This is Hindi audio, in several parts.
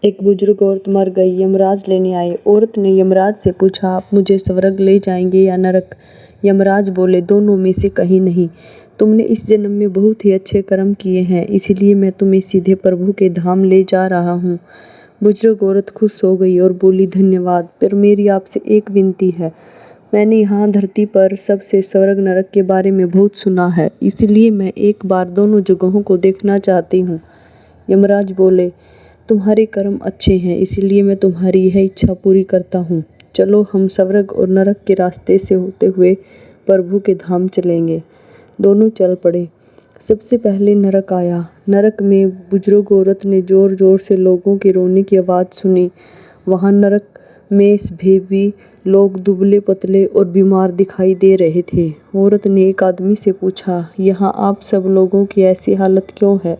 एक बुजुर्ग औरत मर गई। यमराज लेने आए। औरत ने यमराज से पूछा, आप मुझे स्वर्ग ले जाएंगे या नरक? यमराज बोले, दोनों में से कहीं नहीं। तुमने इस जन्म में बहुत ही अच्छे कर्म किए हैं, इसलिए मैं तुम्हें सीधे प्रभु के धाम ले जा रहा हूँ। बुजुर्ग औरत खुश हो गई और बोली, धन्यवाद, पर मेरी आपसे एक विनती है। मैंने यहाँ धरती पर सबसे स्वर्ग नरक के बारे में बहुत सुना है, इसलिए मैं एक बार दोनों जगहों को देखना चाहती हूँ। यमराज बोले, तुम्हारे कर्म अच्छे हैं, इसलिए मैं तुम्हारी यह इच्छा पूरी करता हूँ। चलो, हम स्वर्ग और नरक के रास्ते से होते हुए प्रभु के धाम चलेंगे। दोनों चल पड़े। सबसे पहले नरक आया। नरक में बुजुर्ग औरत ने जोर जोर से लोगों के रोने की आवाज़ सुनी। वहाँ नरक में भी लोग दुबले पतले और बीमार दिखाई दे रहे थे। औरत ने एक आदमी से पूछा, यहाँ आप सब लोगों की ऐसी हालत क्यों है?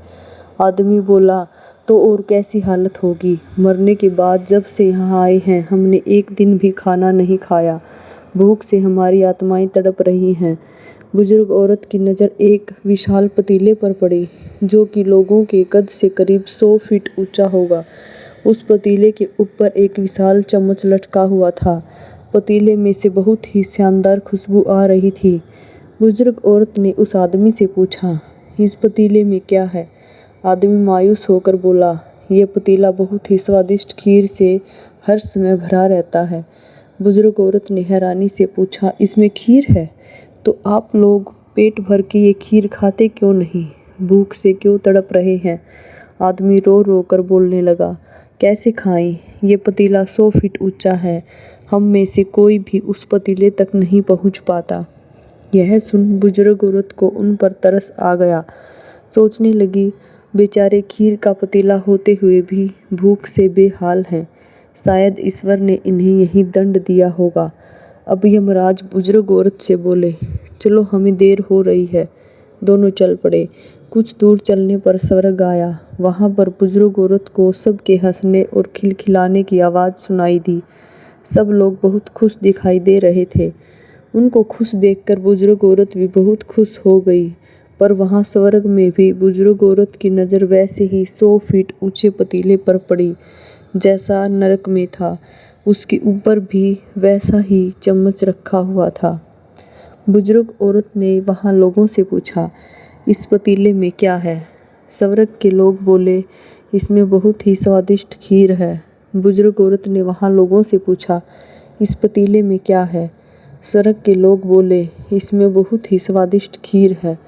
आदमी बोला, तो और कैसी हालत होगी, मरने के बाद जब से यहाँ आए हैं हमने एक दिन भी खाना नहीं खाया। भूख से हमारी आत्माएं तड़प रही हैं। बुजुर्ग औरत की नज़र एक विशाल पतीले पर पड़ी, जो कि लोगों के कद से करीब 100 फीट ऊंचा होगा। उस पतीले के ऊपर एक विशाल चम्मच लटका हुआ था। पतीले में से बहुत ही शानदार खुशबू आ रही थी। बुजुर्ग औरत ने उस आदमी से पूछा, इस पतीले में क्या है? आदमी मायूस होकर बोला, यह पतीला बहुत ही स्वादिष्ट खीर से हर समय भरा रहता है। बुजुर्ग औरत ने हैरानी से पूछा, इसमें खीर है? तो आप लोग पेट भर के ये खीर खाते क्यों नहीं? भूख से क्यों तड़प रहे हैं? आदमी रो रो कर बोलने लगा, कैसे खाएं? ये पतीला 100 फीट ऊंचा है, हम में से कोई भी उस पतीले तक नहीं पहुंच पाता। यह सुन बुजुर्ग औरत को उन पर तरस आ गया। सोचने लगी, बेचारे खीर का पतीला होते हुए भी भूख से बेहाल हैं। शायद ईश्वर ने इन्हें यही दंड दिया होगा। अब यमराज बुजुर्ग औरत से बोले, चलो, हमें देर हो रही है। दोनों चल पड़े। कुछ दूर चलने पर स्वर्ग आया। वहाँ पर बुजुर्ग औरत को सबके हंसने और खिलखिलाने की आवाज़ सुनाई दी। सब लोग बहुत खुश दिखाई दे रहे थे। उनको खुश देखकर बुजुर्ग औरत भी बहुत खुश हो गई। पर वहाँ स्वर्ग में भी बुजुर्ग औरत की नज़र वैसे ही 100 फीट ऊंचे पतीले पर पड़ी जैसा नरक में था। उसके ऊपर भी वैसा ही चम्मच रखा हुआ था। बुजुर्ग औरत ने वहाँ लोगों से पूछा, इस पतीले में क्या है? स्वर्ग के लोग बोले, इसमें बहुत ही स्वादिष्ट खीर है। बुजुर्ग औरत ने वहाँ लोगों से पूछा, इस पतीले में क्या है? स्वर्ग के लोग बोले, इसमें बहुत ही स्वादिष्ट खीर है।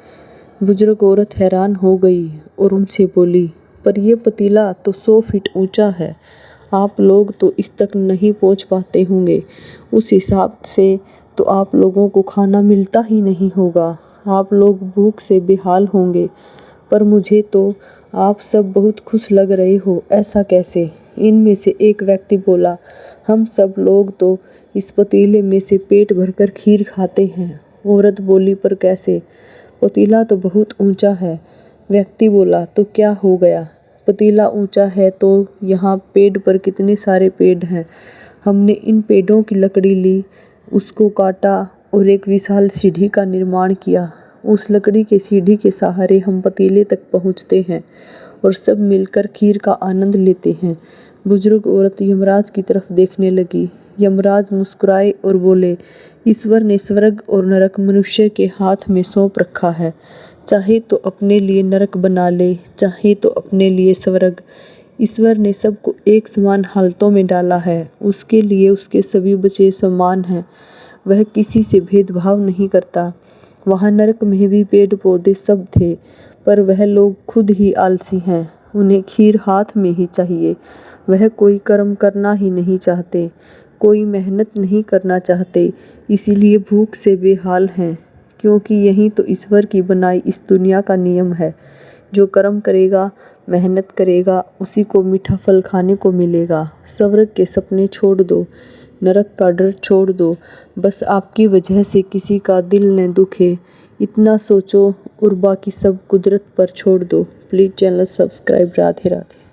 बुजुर्ग औरत हैरान हो गई और उनसे बोली, पर यह पतीला तो 100 फीट ऊंचा है, आप लोग तो इस तक नहीं पहुंच पाते होंगे। उस हिसाब से तो आप लोगों को खाना मिलता ही नहीं होगा, आप लोग भूख से बेहाल होंगे। पर मुझे तो आप सब बहुत खुश लग रहे हो, ऐसा कैसे? इनमें से एक व्यक्ति बोला, हम सब लोग तो इस पतीले में से पेट भरकर खीर खाते हैं। औरत बोली, पर कैसे? पतीला तो बहुत ऊंचा है। व्यक्ति बोला, तो क्या हो गया? पतीला ऊंचा है तो यहाँ पेड़ पर कितने सारे पेड़ हैं। हमने इन पेड़ों की लकड़ी ली, उसको काटा और एक विशाल सीढ़ी का निर्माण किया। उस लकड़ी के सीढ़ी के सहारे हम पतीले तक पहुँचते हैं और सब मिलकर खीर का आनंद लेते हैं। बुजुर्ग औरत यमराज की तरफ देखने लगी। यमराज मुस्कुराए और बोले, ईश्वर ने स्वर्ग और नरक मनुष्य के हाथ में सौंप रखा है। चाहे तो अपने लिए नरक बना ले, चाहे तो अपने लिए स्वर्ग। ईश्वर ने सबको एक समान हालतों में डाला है, उसके लिए उसके सभी बच्चे समान हैं। वह किसी से भेदभाव नहीं करता। वहाँ नरक में भी पेड़ पौधे सब थे, पर वह लोग खुद ही आलसी हैं। उन्हें खीर हाथ में ही चाहिए। वह कोई कर्म करना ही नहीं चाहते, कोई मेहनत नहीं करना चाहते, इसीलिए भूख से बेहाल हैं। क्योंकि यही तो ईश्वर की बनाई इस दुनिया का नियम है। जो कर्म करेगा, मेहनत करेगा, उसी को मीठा फल खाने को मिलेगा। स्वर्ग के सपने छोड़ दो, नरक का डर छोड़ दो। बस आपकी वजह से किसी का दिल न दुखे, इतना सोचो और बाकी सब कुदरत पर छोड़ दो। Please channel subscribe. Radhe Radhe.